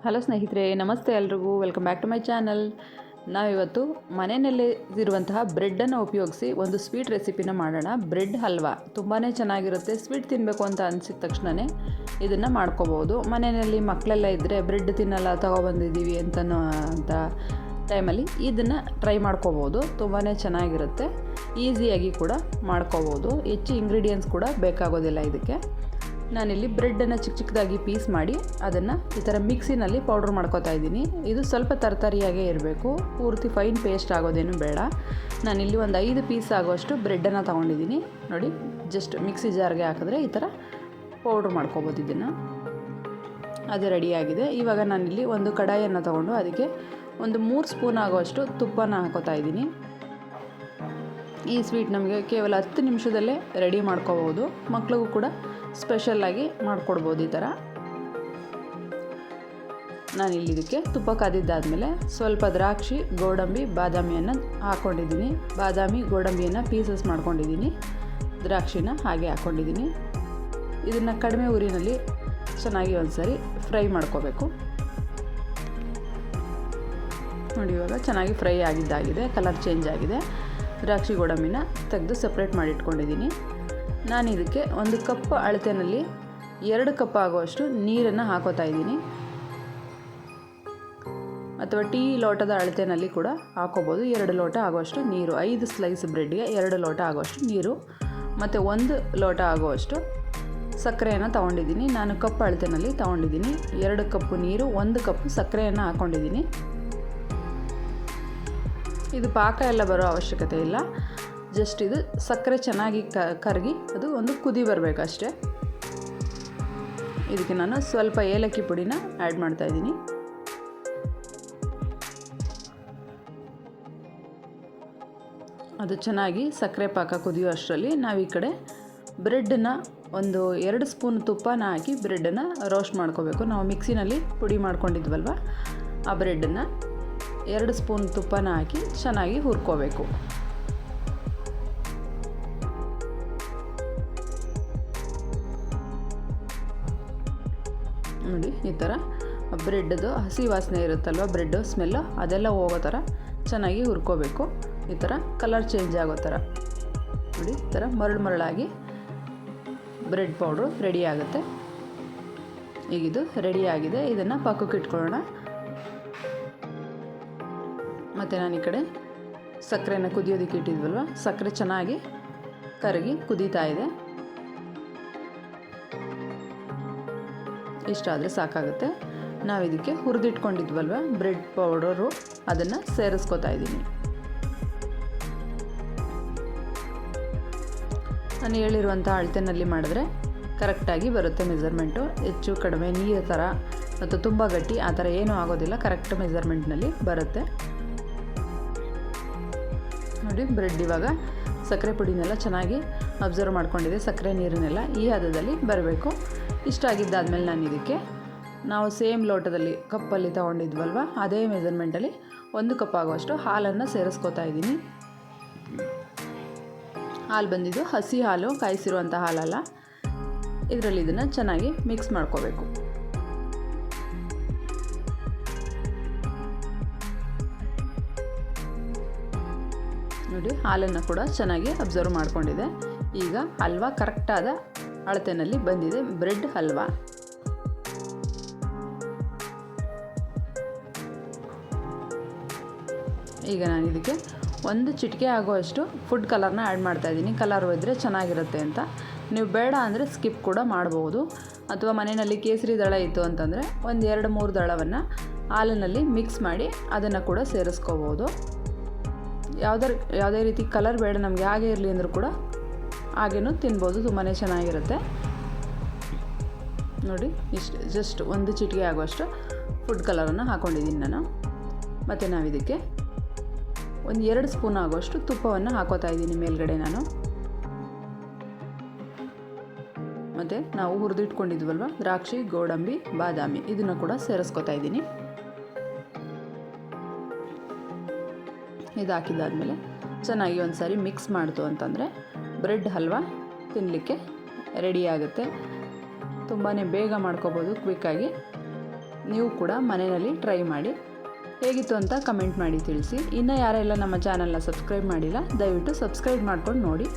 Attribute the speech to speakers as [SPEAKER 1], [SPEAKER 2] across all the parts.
[SPEAKER 1] Hello ಸ್ನೇಹಿತರೆ, ನಮಸ್ತೆ ಎಲ್ರಿಗೂ. Welcome back to my channel. ನಾವಿವತ್ತು ಮನೆಯಲ್ಲೇ ಇರುವಂತಹ ಬ್ರೆಡ್ಡನ್ನು ಉಪಯೋಗಿಸಿ ಒಂದು ಸ್ವೀಟ್ ರೆಸಿಪಿನ ಮಾಡೋಣ. ಬ್ರೆಡ್ ಹಲ್ವಾ ತುಂಬಾ ಚೆನ್ನಾಗಿರುತ್ತೆ. ಸ್ವೀಟ್ ತಿನ್ನಬೇಕು ಅಂತ ಅನಿಸಿದ ತಕ್ಷಣವೇ ಇದನ್ನು ಮಾಡ್ಕೋಬೋದು. ಮನೆಯಲ್ಲಿ ಮಕ್ಕಳೆಲ್ಲ ಇದ್ದರೆ ಬ್ರೆಡ್ ತಿನ್ನಲ್ಲ, ತೊಗೊಬಂದಿದ್ದೀವಿ ಅಂತ ಟೈಮಲ್ಲಿ ಇದನ್ನು ಟ್ರೈ ಮಾಡ್ಕೋಬೋದು. ತುಂಬಾ ಚೆನ್ನಾಗಿರುತ್ತೆ. ಈಸಿಯಾಗಿ ಕೂಡ ಮಾಡ್ಕೋಬೋದು. ಹೆಚ್ಚು ಇಂಗ್ರೀಡಿಯೆಂಟ್ಸ್ ಕೂಡ ಬೇಕಾಗೋದಿಲ್ಲ ಇದಕ್ಕೆ. ನಾನಿಲ್ಲಿ ಬ್ರೆಡ್ಡನ್ನು ಚಿಕ್ಕ ಚಿಕ್ಕದಾಗಿ ಪೀಸ್ ಮಾಡಿ ಅದನ್ನು ಈ ಥರ ಮಿಕ್ಸಿನಲ್ಲಿ ಪೌಡ್ರ್ ಮಾಡ್ಕೊತಾ ಇದ್ದೀನಿ. ಇದು ಸ್ವಲ್ಪ ತರತರಿಯಾಗೇ ಇರಬೇಕು, ಪೂರ್ತಿ ಫೈನ್ ಪೇಸ್ಟ್ ಆಗೋದೇನು ಬೇಡ. ನಾನಿಲ್ಲಿ ಒಂದು 5 ಪೀಸ್ ಆಗೋಷ್ಟು ಬ್ರೆಡ್ಡನ್ನು ತೊಗೊಂಡಿದ್ದೀನಿ. ನೋಡಿ, ಜಸ್ಟ್ ಮಿಕ್ಸಿ ಜಾರ್ಗೆ ಹಾಕಿದ್ರೆ ಈ ಥರ ಪೌಡ್ರ್ ಮಾಡ್ಕೊಬೋದು. ಇದನ್ನು ಅದು ರೆಡಿಯಾಗಿದೆ. ಇವಾಗ ನಾನಿಲ್ಲಿ ಒಂದು ಕಡಾಯಿಯನ್ನು ತೊಗೊಂಡು ಅದಕ್ಕೆ ಒಂದು 3 ಸ್ಪೂನ್ ಆಗೋಷ್ಟು ತುಪ್ಪನ ಹಾಕೋತಾ ಇದ್ದೀನಿ. ಈ ಸ್ವೀಟ್ ನಮಗೆ ಕೇವಲ 10 ನಿಮಿಷದಲ್ಲೇ ರೆಡಿ ಮಾಡ್ಕೋಬೋದು. ಮಕ್ಳಿಗೂ ಕೂಡ ಸ್ಪೆಷಲ್ಲಾಗಿ ಮಾಡಿಕೊಡ್ಬೋದು. ಈ ಥರ ನಾನಿಲ್ಲಿ ಇದಕ್ಕೆ ತುಪ್ಪ ಕಾದಿದ್ದಾದಮೇಲೆ ಸ್ವಲ್ಪ ದ್ರಾಕ್ಷಿ, ಗೋಡಂಬಿ, ಬಾದಾಮಿಯನ್ನು ಹಾಕ್ಕೊಂಡಿದ್ದೀನಿ. ಬಾದಾಮಿ, ಗೋಡಂಬಿಯನ್ನು ಪೀಸಸ್ ಮಾಡ್ಕೊಂಡಿದ್ದೀನಿ. ದ್ರಾಕ್ಷಿನ ಹಾಗೆ ಹಾಕ್ಕೊಂಡಿದ್ದೀನಿ. ಇದನ್ನು ಕಡಿಮೆ ಉರಿನಲ್ಲಿ ಚೆನ್ನಾಗಿ ಒಂದು ಸರಿ ಫ್ರೈ ಮಾಡ್ಕೋಬೇಕು. ನೋಡಿ, ಇವಾಗ ಚೆನ್ನಾಗಿ ಫ್ರೈ ಆಗಿದ್ದಾಗಿದೆ, ಕಲರ್ ಚೇಂಜ್ ಆಗಿದೆ. ದ್ರಾಕ್ಷಿ ಗೋಡಂಬಿನ ತೆಗೆದು ಸಪ್ರೇಟ್ ಮಾಡಿ ಇಟ್ಕೊಂಡಿದ್ದೀನಿ. ನಾನು ಇದಕ್ಕೆ 1 ಕಪ್ ಅಳತೆಯಲ್ಲಿ 2 ಕಪ್ ಆಗುವಷ್ಟು ನೀರನ್ನು ಹಾಕೋತಾ ಇದ್ದೀನಿ. ಅಥವಾ ಟೀ ಲೋಟದ ಅಳತೆಯಲ್ಲಿ ಕೂಡ ಹಾಕೋಬೋದು. 2 ಲೋಟ ಆಗುವಷ್ಟು ನೀರು, 5 ಸ್ಲೈಸ್ ಬ್ರೆಡ್ಗೆ 2 ಲೋಟ ಆಗುವಷ್ಟು ನೀರು ಮತ್ತು 1 ಲೋಟ ಆಗುವಷ್ಟು ಸಕ್ಕರೆಯನ್ನು ತೊಗೊಂಡಿದ್ದೀನಿ. ನಾನು ಕಪ್ ಅಳತೆಯಲ್ಲಿ ತೊಗೊಂಡಿದ್ದೀನಿ. 2 ಕಪ್ ನೀರು, 1 ಕಪ್ ಸಕ್ಕರೆಯನ್ನು ಹಾಕ್ಕೊಂಡಿದ್ದೀನಿ. ಇದು ಪಾಕ ಎಲ್ಲ ಬರೋ ಅವಶ್ಯಕತೆ ಇಲ್ಲ. ಜಸ್ಟ್ ಇದು ಸಕ್ಕರೆ ಚೆನ್ನಾಗಿ ಕರಗಿ ಅದು ಒಂದು ಕುದಿ ಬರಬೇಕು ಅಷ್ಟೇ. ಇದಕ್ಕೆ ನಾನು ಸ್ವಲ್ಪ ಏಲಕ್ಕಿ ಪುಡಿನ ಆ್ಯಡ್ ಮಾಡ್ತಾಯಿದ್ದೀನಿ. ಅದು ಚೆನ್ನಾಗಿ ಸಕ್ಕರೆ ಪಾಕ ಕುದಿಯೋ ಅಷ್ಟರಲ್ಲಿ ನಾವು ಈ ಕಡೆ ಬ್ರೆಡ್ಡನ್ನು ಒಂದು 2 ಸ್ಪೂನ್ ತುಪ್ಪನ ಹಾಕಿ ಬ್ರೆಡ್ಡನ್ನು ರೋಸ್ಟ್ ಮಾಡ್ಕೋಬೇಕು. ನಾವು ಮಿಕ್ಸಿನಲ್ಲಿ ಪುಡಿ ಮಾಡ್ಕೊಂಡಿದ್ವಲ್ವ, ಆ ಬ್ರೆಡ್ಡನ್ನು 2 ಸ್ಪೂನ್ ತುಪ್ಪನ ಹಾಕಿ ಚೆನ್ನಾಗಿ ಹುರ್ಕೋಬೇಕು. ನೋಡಿ, ಈ ಥರ ಬ್ರೆಡ್ದು ಹಸಿ ವಾಸನೆ ಇರುತ್ತಲ್ವ, ಬ್ರೆಡ್ಡು ಸ್ಮೆಲ್ಲು ಅದೆಲ್ಲ ಹೋಗೋ ಥರ ಚೆನ್ನಾಗಿ ಹುರ್ಕೋಬೇಕು. ಈ ಥರ ಕಲರ್ ಚೇಂಜ್ ಆಗೋ ಥರ ನೋಡಿ, ಈ ಥರ ಮರಳಾಗಿ ಬ್ರೆಡ್ ಪೌಡ್ರು ರೆಡಿ ಆಗುತ್ತೆ. ಈಗಿದು ರೆಡಿ ಆಗಿದೆ. ಇದನ್ನು ಪಕ್ಕಕ್ಕೆ ಇಟ್ಕೊಳ್ಳೋಣ. ಮತ್ತು ನಾನು ಈ ಕಡೆ ಸಕ್ಕರೆನ ಕುದಿಯೋದಕ್ಕೆ ಇಟ್ಟಿದ್ವಲ್ವ, ಸಕ್ಕರೆ ಚೆನ್ನಾಗಿ ಕರಗಿ ಕುದೀತಾ ಇದೆ. ಇಷ್ಟಾದರೆ ಸಾಕಾಗುತ್ತೆ. ನಾವು ಇದಕ್ಕೆ ಹುರಿದಿಟ್ಕೊಂಡಿದ್ವಲ್ವ ಬ್ರೆಡ್ ಪೌಡರು, ಅದನ್ನು ಸೇರಿಸ್ಕೊತಾ ಇದ್ದೀನಿ. ನಾನು ಹೇಳಿರುವಂಥ ಅಳತೆನಲ್ಲಿ ಮಾಡಿದ್ರೆ ಕರೆಕ್ಟಾಗಿ ಬರುತ್ತೆ ಮೆಜರ್ಮೆಂಟು. ಹೆಚ್ಚು ಕಡಿಮೆ ನೀರು ಥರ ಮತ್ತು ತುಂಬ ಗಟ್ಟಿ ಆ ಥರ ಏನೂ ಆಗೋದಿಲ್ಲ. ಕರೆಕ್ಟ್ ಮೆಜರ್ಮೆಂಟ್ನಲ್ಲಿ ಬರುತ್ತೆ. ನೋಡಿ, ಬ್ರೆಡ್ ಇವಾಗ ಸಕ್ಕರೆ ಪುಡಿನೆಲ್ಲ ಚೆನ್ನಾಗಿ ಅಬ್ಸರ್ವ್ ಮಾಡ್ಕೊಂಡಿದೆ. ಸಕ್ಕರೆ ನೀರನ್ನೆಲ್ಲ ಈ ಹದದಲ್ಲಿ ಬರಬೇಕು. ಇಷ್ಟ ಆಗಿದ್ದಾದಮೇಲೆ ನಾನು ಇದಕ್ಕೆ ನಾವು ಸೇಮ್ ಲೋಟದಲ್ಲಿ ಕಪ್ಪಲ್ಲಿ ತೊಗೊಂಡಿದ್ವಲ್ವ, ಅದೇ ಮೆಜರ್ಮೆಂಟಲ್ಲಿ 1 ಕಪ್ ಆಗುವಷ್ಟು ಹಾಲನ್ನು ಸೇರಿಸ್ಕೋತಾ ಇದ್ದೀನಿ. ಹಾಲು ಬಂದಿದ್ದು ಹಸಿ ಹಾಲು, ಕಾಯಿಸಿರುವಂಥ ಹಾಲಲ್ಲ. ಇದರಲ್ಲಿ ಇದನ್ನು ಚೆನ್ನಾಗಿ ಮಿಕ್ಸ್ ಮಾಡ್ಕೋಬೇಕು. ನೋಡಿ, ಹಾಲನ್ನು ಕೂಡ ಚೆನ್ನಾಗಿ ಅಬ್ಸರ್ವ್ ಮಾಡ್ಕೊಂಡಿದೆ. ಈಗ ಹಲ್ವಾ ಕರೆಕ್ಟಾದ ಅಳತೆಯಲ್ಲಿ ಬಂದಿದೆ. ಬ್ರೆಡ್ ಹಲ್ವಾ ಈಗ ನಾನು ಇದಕ್ಕೆ 1 ಚಿಟಿಕೆ ಆಗುವಷ್ಟು ಫುಡ್ ಕಲರ್ನ ಆ್ಯಡ್ ಮಾಡ್ತಾಯಿದ್ದೀನಿ. ಕಲರ್ ಇದ್ದರೆ ಚೆನ್ನಾಗಿರುತ್ತೆ ಅಂತ. ನೀವು ಬೇಡ ಅಂದರೆ ಸ್ಕಿಪ್ ಕೂಡ ಮಾಡ್ಬೋದು. ಅಥವಾ ಮನೆಯಲ್ಲಿ ಕೇಸರಿ ದಳ ಇತ್ತು ಅಂತಂದರೆ 1-2-3 ದಳವನ್ನು ಹಾಲಿನಲ್ಲಿ ಮಿಕ್ಸ್ ಮಾಡಿ ಅದನ್ನು ಕೂಡ ಸೇರಿಸ್ಕೋಬೋದು. ಯಾವುದೇ ರೀತಿ ಕಲರ್ ಬೇಡ ನಮಗೆ, ಹಾಗೆ ಇರಲಿ ಅಂದರೂ ಕೂಡ ಹಾಗೇನೂ ತಿನ್ಬೋದು. ತುಂಬಾ ಚೆನ್ನಾಗಿರುತ್ತೆ. ನೋಡಿ, ಇಷ್ಟು ಜಸ್ಟ್ 1 ಚಿಟಿಕೆ ಆಗುವಷ್ಟು ಫುಡ್ ಕಲರನ್ನು ಹಾಕ್ಕೊಂಡಿದ್ದೀನಿ ನಾನು. ಮತ್ತು ನಾವು ಇದಕ್ಕೆ 1-2 ಸ್ಪೂನ್ ಆಗುವಷ್ಟು ತುಪ್ಪವನ್ನು ಹಾಕೋತಾ ಇದ್ದೀನಿ ಮೇಲ್ಗಡೆ ನಾನು. ಮತ್ತು ನಾವು ಹುರಿದಿಟ್ಕೊಂಡಿದ್ವಲ್ವ ದ್ರಾಕ್ಷಿ, ಗೋಡಂಬಿ, ಬಾದಾಮಿ, ಇದನ್ನು ಕೂಡ ಸೇರಿಸ್ಕೊತಾ ಇದ್ದೀನಿ. ಇದು ಹಾಕಿದ್ದಾದಮೇಲೆ ಚೆನ್ನಾಗಿ ಒಂದು ಸಾರಿ ಮಿಕ್ಸ್ ಮಾಡ್ತು ಅಂತಂದರೆ ಬ್ರೆಡ್ ಹಲ್ವಾ ತಿನ್ನಲಿಕ್ಕೆ ರೆಡಿ ಆಗುತ್ತೆ. ತುಂಬಾ ಬೇಗ ಮಾಡ್ಕೋಬೋದು ಕ್ವಿಕ್ಕಾಗಿ. ನೀವು ಕೂಡ ಮನೆಯಲ್ಲಿ ಟ್ರೈ ಮಾಡಿ. ಹೇಗಿತ್ತು ಅಂತ ಕಮೆಂಟ್ ಮಾಡಿ ತಿಳಿಸಿ. ಇನ್ನು ಯಾರೆಲ್ಲ ನಮ್ಮ ಚಾನಲ್ನ ಸಬ್ಸ್ಕ್ರೈಬ್ ಮಾಡಿಲ್ಲ ದಯವಿಟ್ಟು ಸಬ್ಸ್ಕ್ರೈಬ್ ಮಾಡ್ಕೊಂಡು ನೋಡಿ.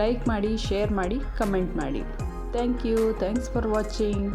[SPEAKER 1] ಲೈಕ್ ಮಾಡಿ, ಶೇರ್ ಮಾಡಿ, ಕಮೆಂಟ್ ಮಾಡಿ. Thanks for watching.